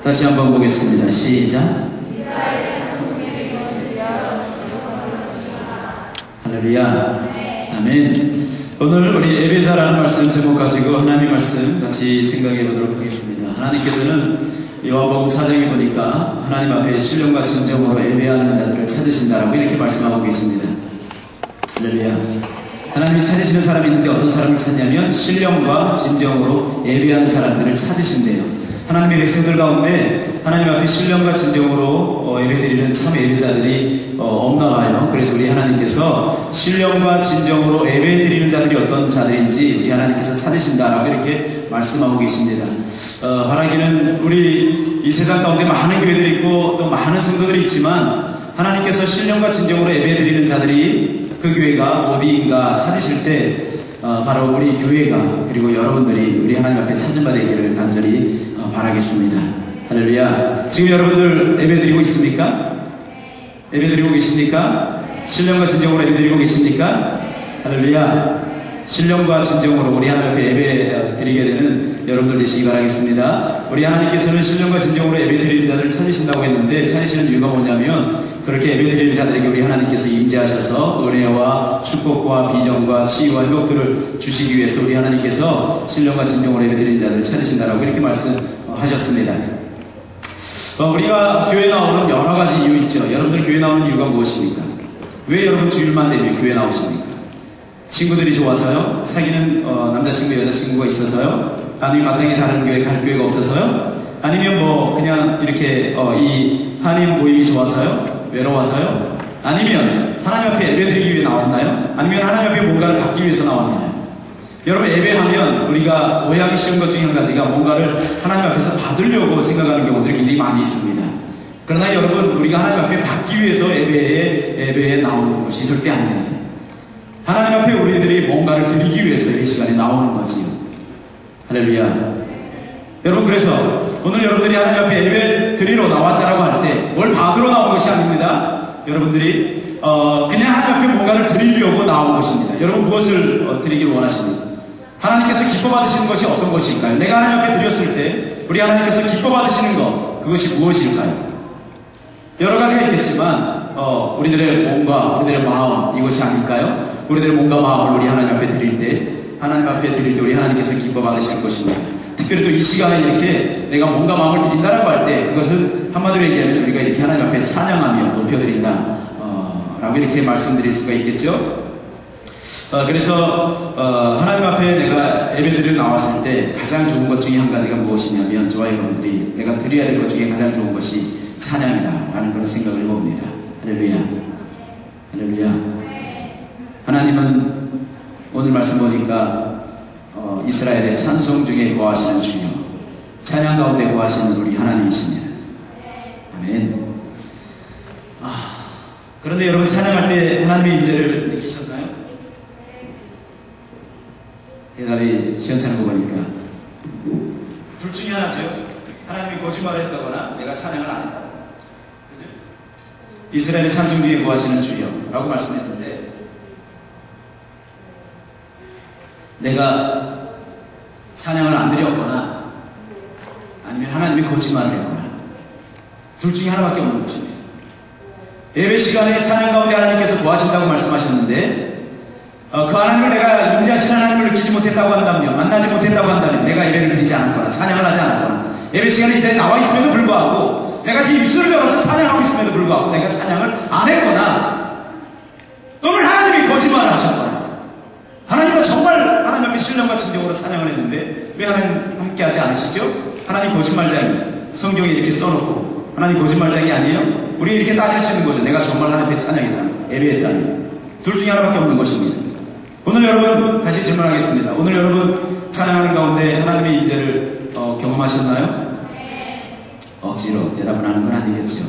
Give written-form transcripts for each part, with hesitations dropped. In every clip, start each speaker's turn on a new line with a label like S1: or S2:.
S1: 다시 한번 보겠습니다. 시작. 할렐루야. 아멘. 오늘 우리 에베사라는 말씀 제목 가지고 하나님의 말씀 같이 생각해 보도록 하겠습니다. 하나님께서는 요한복음 4장에 보니까 하나님 앞에 신령과 진정으로 예배하는 자들을 찾으신다라고 이렇게 말씀하고 계십니다. 할렐루야. 하나님이 찾으시는 사람이 있는데 어떤 사람을 찾냐면 신령과 진정으로 예배하는 사람들을 찾으신대요. 하나님의 백성들 가운데 하나님 앞에 신령과 진정으로 예배드리는 참 예배자들이 없나 봐요. 그래서 우리 하나님께서 신령과 진정으로 예배드리는 자들이 어떤 자들인지 우리 하나님께서 찾으신다라고 이렇게 말씀하고 계십니다. 바라기는 우리 이 세상 가운데 많은 교회들이 있고 또 많은 성도들이 있지만 하나님께서 신령과 진정으로 예배드리는 자들이 그 교회가 어디인가 찾으실 때 바로 우리 교회가 그리고 여러분들이 우리 하나님 앞에 찾은 바 되기를 간절히 바라겠습니다. 할렐루야. 지금 여러분들 예배드리고 있습니까? 예배드리고 계십니까? 신령과 진정으로 예배드리고 계십니까? 할렐루야. 신령과 진정으로 우리 하나님 앞에 예배 드리게 되는 여러분들 되시기 바라겠습니다. 우리 하나님께서는 신령과 진정으로 예배 드리는 자들을 찾으신다고 했는데 찾으시는 이유가 뭐냐면 그렇게 예배 드리는 자들에게 우리 하나님께서 임재하셔서 은혜와 축복과 비전과 치유와 회복들을 주시기 위해서 우리 하나님께서 신령과 진정으로 예배 드리는 자들을 찾으신다라고 이렇게 말씀하셨습니다. 우리가 교회 나오는 여러 가지 이유 있죠. 여러분들 교회 나오는 이유가 무엇입니까? 왜 여러분 주일만 되면 교회 나오십니까? 친구들이 좋아서요? 사귀는 남자친구 여자친구가 있어서요? 아니면 마땅히 다른 교회 갈 교회가 없어서요? 아니면 뭐 그냥 이렇게 이 한인 모임이 좋아서요? 외로워서요? 아니면 하나님 앞에 예배드리기 위해 나왔나요? 아니면 하나님 앞에 뭔가를 받기 위해서 나왔나요? 여러분 예배하면 우리가 오해하기 쉬운 것 중에 한 가지가 뭔가를 하나님 앞에서 받으려고 생각하는 경우들이 굉장히 많이 있습니다. 그러나 여러분 우리가 하나님 앞에 받기 위해서 예배에 나오는 것이 절대 아닙니다. 하나님 앞에 우리들이 뭔가를 드리기 위해서 이 시간에 나오는 거지요. 할렐루야. 여러분 그래서 오늘 여러분들이 하나님 앞에 예배 드리러 나왔다라고 할 때 뭘 받으러 나온 것이 아닙니다. 여러분들이 그냥 하나님 앞에 뭔가를 드리려고 나온 것입니다. 여러분 무엇을 드리기를 원하십니까? 하나님께서 기뻐 받으시는 것이 어떤 것일까요? 내가 하나님 앞에 드렸을 때 우리 하나님께서 기뻐 받으시는 것 그것이 무엇일까요? 여러 가지가 있겠지만 우리들의 몸과 우리들의 마음 이것이 아닐까요? 우리들의 몸과 마음을 우리 하나님 앞에 드릴 때 우리 하나님께서 기뻐 받으시는 것입니다. 특별히 또 이 시간에 이렇게 내가 몸과 마음을 드린다라고 할 때 그것은 한마디로 얘기하면 우리가 이렇게 하나님 앞에 찬양하며 높여드린다 라고 이렇게 말씀드릴 수가 있겠죠. 그래서 하나님 앞에 내가 예배드리러 나왔을 때 가장 좋은 것 중에 한 가지가 무엇이냐면 저와 여러분들이 내가 드려야 될 것 중에 가장 좋은 것이 찬양이다 라는 그런 생각을 해봅니다. 할렐루야. 할렐루야. 하나님은 오늘 말씀 보니까 이스라엘의 찬송 중에 거하시는 주여 찬양 가운데 거하시는 우리 하나님이십니다. 아멘. 그런데 여러분 찬양할 때 하나님의 임재를 느끼셨나요? 대답이 시원찮은 거 보니까 둘 중에 하나죠. 하나님이 거짓말을 했다거나 내가 찬양을 안 했다거나. 그죠? 이스라엘의 찬송 중에 거하시는 주여 라고 말씀했는데 내가 찬양을 안 드렸거나 아니면 하나님이 거짓말을 했거나 둘 중에 하나밖에 없는 것입니다. 예배 시간에 찬양 가운데 하나님께서 거하신다고 말씀하셨는데 그 하나님을 내가 임재하신 하나님을 느끼지 못했다고 한다면 만나지 못했다고 한다면 내가 예배를 드리지 않았거나 찬양을 하지 않았거나 예배 시간에 이 자리에 나와 있음에도 불구하고 내가 지금 입술을 열어서 찬양하고 있음에도 불구하고 내가 찬양을 안 했거나 또는 하나님이 거짓말을 하셨거나 하나님과 정말 하나님 앞에 신령과 진정으로 찬양을 했는데 왜 하나님 함께 하지 않으시죠? 하나님 거짓말장이 성경에 이렇게 써놓고 하나님 거짓말장이 아니에요? 우리 이렇게 따질 수 있는 거죠. 내가 정말 하나님 앞에 찬양했다면 예배했다면 둘 중에 하나밖에 없는 것입니다. 오늘 여러분 다시 질문하겠습니다. 오늘 여러분 찬양하는 가운데 하나님의 임재를 경험하셨나요? 억지로 대답을 하는 건 아니겠죠.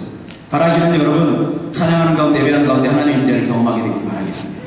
S1: 바라기는 여러분 찬양하는 가운데 예배하는 가운데 하나님의 임재를 경험하게 되길 바라겠습니다.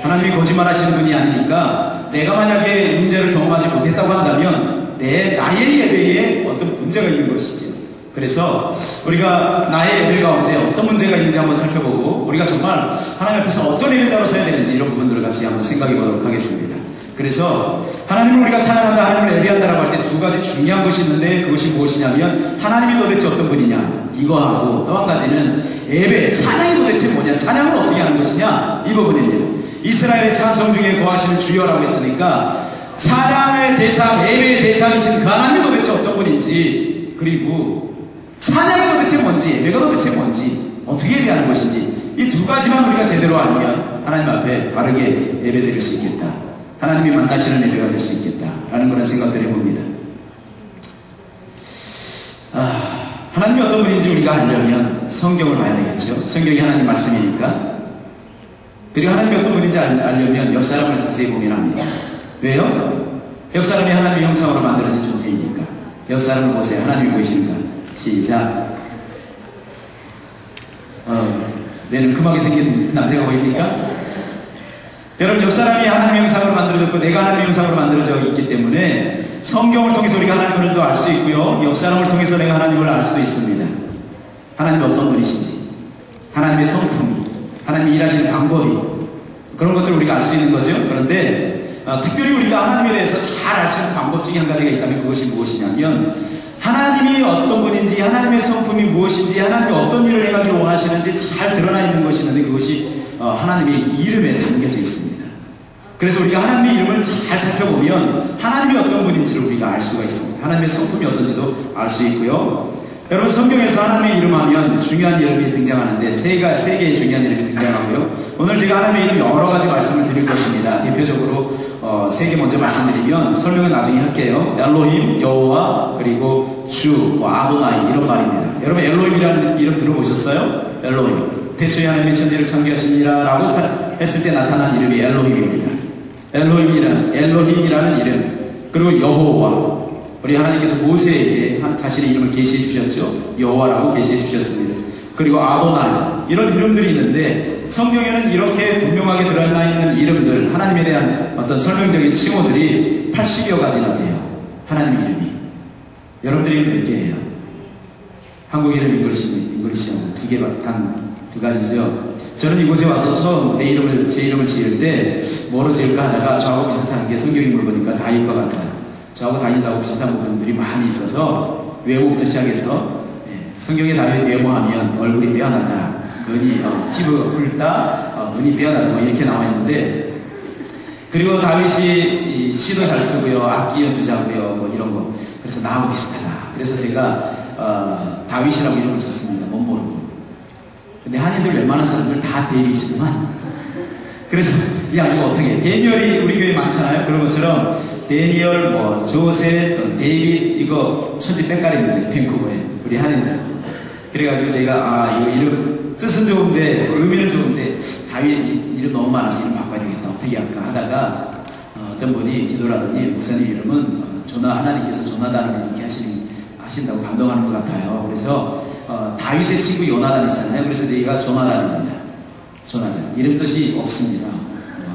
S1: 하나님이 거짓말하시는 분이 아니니까 내가 만약에 임재를 경험하지 못했다고 한다면 나의 예배에 어떤 문제가 있는 것이죠. 그래서 우리가 나의 예배 가운데 어떤 문제가 있는지 한번 살펴보고 우리가 정말 하나님 앞에서 어떤 예배자로 서야 되는지 이런 부분들을 같이 한번 생각해 보도록 하겠습니다. 그래서 하나님을 우리가 찬양한다, 하나님을 예배한다라고 할 때 두 가지 중요한 것이 있는데 그것이 무엇이냐면 하나님이 도대체 어떤 분이냐 이거하고 또 한 가지는 예배, 찬양이 도대체 뭐냐, 찬양을 어떻게 하는 것이냐 이 부분입니다. 이스라엘의 찬송 중에 거하시는 주여라고 했으니까 찬양의 대상, 예배의 대상이신 그 하나님이 도대체 어떤 분인지, 그리고 찬양이 도대체 뭔지, 예배가 도대체 뭔지, 어떻게 예배하는 것인지 이 두 가지만 우리가 제대로 알면 하나님 앞에 바르게 예배 드릴 수 있겠다, 하나님이 만나시는 예배가 될 수 있겠다 라는 그런 생각들을 해봅니다. 하나님이 어떤 분인지 우리가 알려면 성경을 봐야 되겠죠. 성경이 하나님 말씀이니까. 그리고 하나님이 어떤 분인지 알려면 옆 사람을 자세히 보면 합니다. 왜요? 옆 사람이 하나님의 형상으로 만들어진 존재이니까. 옆 사람을 보세요. 하나님이 보이시는가? 시작. 매는큼하게 생긴 남자가 보입니까? 여러분, 옆 사람이 하나님의 형상으로 만들어졌고 내가 하나님의 형상으로 만들어져 있기 때문에 성경을 통해서 우리가 하나님을 또 알 수 있고요, 옆 사람을 통해서 내가 하나님을 알 수도 있습니다. 하나님이 어떤 분이신지, 하나님의 성품이, 하나님이 일하시는 방법이, 그런 것들을 우리가 알 수 있는 거죠. 그런데 특별히 우리가 하나님에 대해서 잘 알 수 있는 방법 중에 한 가지가 있다면 그것이 무엇이냐면 하나님이 어떤 분인지, 하나님의 성품이 무엇인지, 하나님이 어떤 일을 행하기를 원하시는지 잘 드러나 있는 것이 있는데 그것이 하나님의 이름에 담겨져 있습니다. 그래서 우리가 하나님의 이름을 잘 살펴보면 하나님이 어떤 분인지를 우리가 알 수가 있습니다. 하나님의 성품이 어떤지도 알 수 있고요. 여러분, 성경에서 하나님의 이름 하면 중요한 이름이 등장하는데 세 개의 중요한 이름이 등장하고요. 오늘 제가 하나님의 이름 여러 가지 말씀을 드릴 것입니다. 대표적으로 세 개 먼저 말씀드리면 설명은 나중에 할게요. 엘로힘, 여호와, 그리고 주, 아도나이 이런 말입니다. 여러분, 엘로힘이라는 이름 들어보셨어요? 엘로힘. 태초에 하나님이 천지를 창조하시니라 라고 했을 때 나타난 이름이 엘로힘입니다. 엘로힘이라는 이름, 그리고 여호와, 우리 하나님께서 모세에게 자신의 이름을 계시해 주셨죠. 여호와라고 계시해 주셨습니다. 그리고 아도나이, 이런 이름들이 있는데 성경에는 이렇게 분명하게 드러나 있는 이름들, 하나님에 대한 어떤 설명적인 칭호들이 80여 가지나 돼요. 하나님의 이름이. 여러분들이 몇 개예요? 한국 이름 잉글리시하고 두 가지죠. 저는 이곳에 와서 처음 제 이름을 지을 때 뭐로 지을까 하다가 저하고 비슷한 게 성경인물 보니까 다윗 것 같아요. 저하고 다윗하고 비슷한 부분들이 많이 있어서 외모부터 시작해서 성경에 다윗 외모하면 얼굴이 빼어난다, 눈이 피부가 붉다, 눈이 빼어난다, 뭐 이렇게 나와 있는데, 그리고 다윗이 시도 잘 쓰고요, 악기 연주자고요, 뭐 이런 거. 그래서 나하고 비슷하다. 그래서 제가 다윗이라고 이름을 줬습니다. 못 모르고. 근데 한인들 웬만한 사람들 다 데이빗이구만. 그래서 야, 이거 어떻게 해? 데니얼이 우리 교회 많잖아요. 그런 것처럼 데니얼, 뭐 조셉, 데이빗, 이거 천지 빽깔입니다. 밴쿠버에 우리 한인들. 그래가지고 제가 이거 이름 뜻은 좋은데 의미는 좋은데 다윗 이름 너무 많아서 이름 바꿔야 되겠다, 어떻게 할까 하다가 어떤 분이 기도를 하더니 목사님 이름은 하나님께서 조나단을 이렇게 하신다고 감동하는 것 같아요. 그래서 다윗의 친구 요나단 있잖아요. 그래서 저희가 조나단입니다. 조나단. 이름 뜻이 없습니다.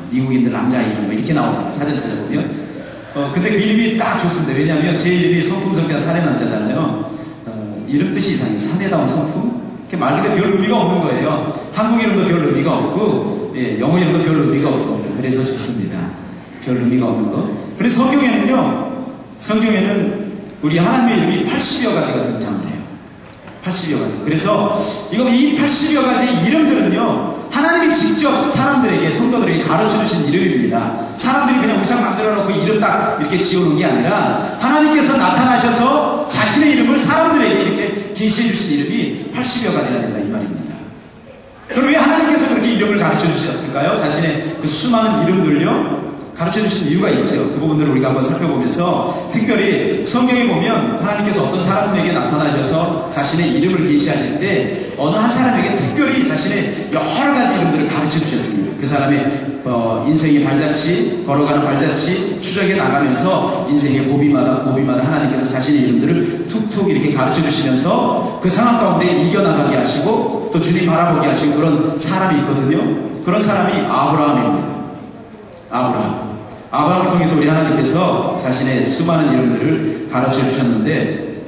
S1: 미국인들 남자 이름 뭐 이렇게 나옵니다. 사전 찾아보면. 근데 그 이름이 딱 좋습니다. 왜냐하면 제 이름이 성품성자 사내남자잖아요. 이름 뜻이 이상해요. 사내다운 성품? 말 그대로 별 의미가 없는 거예요. 한국 이름도 별 의미가 없고, 영어 이름도 별 의미가 없습니다. 그래서 좋습니다. 별 의미가 없는 거. 그래서 성경에는 우리 하나님의 이름이 80여 가지가 등장해요. 80여 가지. 그래서 이 80여 가지의 이름들은요, 하나님이 직접 사람들에게, 성도들에게 가르쳐 주신 이름입니다. 사람들이 그냥 우상 만들어 놓고 이름 딱 이렇게 지어놓은 게 아니라 하나님께서 나타나셔서 자신의 이름을 사람들에게 이렇게 계시해 주신 이름이 80여 가지나 된다, 이 말입니다. 그럼 왜 하나님께서 그렇게 이름을 가르쳐 주셨을까요? 자신의 그 수많은 이름들요, 가르쳐 주신 이유가 있죠. 그 부분들을 우리가 한번 살펴보면서, 특별히 성경에 보면 하나님께서 어떤 사람에게 나타나셔서 자신의 이름을 계시하실 때 어느 한 사람에게 특별히 자신의 여러 가지 이름들을 가르쳐 주셨습니다. 그 사람의 인생의 발자취, 걸어가는 발자취, 추적해 나가면서 인생의 고비마다 하나님께서 자신의 이름들을 툭툭 이렇게 가르쳐 주시면서 그 상황 가운데 이겨나가게 하시고 또 주님 바라보게 하시고 그런 사람이 있거든요. 그런 사람이 아브라함입니다. 아브라함을 통해서 우리 하나님께서 자신의 수많은 이름들을 가르쳐 주셨는데,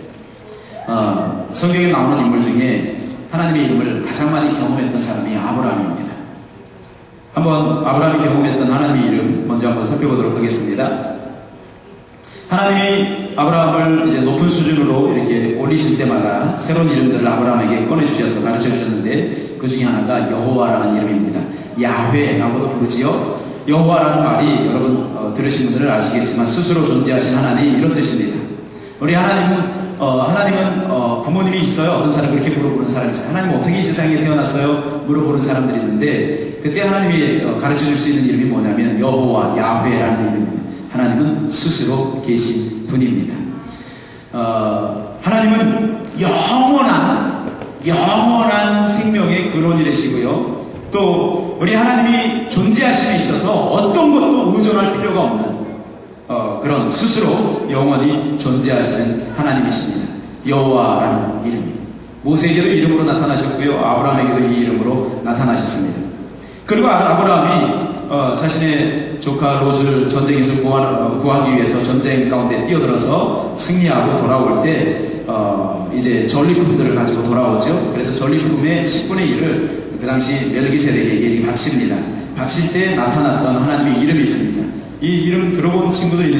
S1: 성경에 나오는 인물 중에 하나님의 이름을 가장 많이 경험했던 사람이 아브라함입니다. 한번 아브라함이 경험했던 하나님의 이름 먼저 한번 살펴보겠습니다. 살펴보도록 하겠습니다. 하나님이 아브라함을 이제 높은 수준으로 이렇게 올리실 때마다 새로운 이름들을 아브라함에게 꺼내주셔서 가르쳐 주셨는데 그 중에 하나가 여호와라는 이름입니다. 야훼라고도 부르지요. 여호와라는 말이 여러분 들으신 분들은 아시겠지만 스스로 존재하신 하나님 이런 뜻입니다. 우리 하나님은 부모님이 있어요. 어떤 사람 그렇게 물어보는 사람이 있어요. 하나님 어떻게 이 세상에 태어났어요? 물어보는 사람들이 있는데 그때 하나님이 가르쳐 줄 수 있는 이름이 뭐냐면 여호와 야훼라는 이름입니다. 하나님은 스스로 계신 분입니다. 하나님은 영원한 생명의 근원이 되시고요. 또 우리 하나님이 존재하심에 있어서 어떤 것도 의존할 필요가 없는 그런 스스로 영원히 존재하시는 하나님이십니다. 여호와라는 이름. 모세에게도 이름으로 나타나셨고요. 아브라함에게도 이 이름으로 나타나셨습니다. 그리고 아브라함이 자신의 조카 롯을 전쟁에서 구하기 위해서 전쟁 가운데 뛰어들어서 승리하고 돌아올 때 이제 전리품들을 가지고 돌아오죠. 그래서 전리품의 10분의 1을 그 당시 멜기세덱에게 바칩니다. 바칠 때 나타났던 하나님의 이름이 있습니다. 이 이름 들어본 친구들이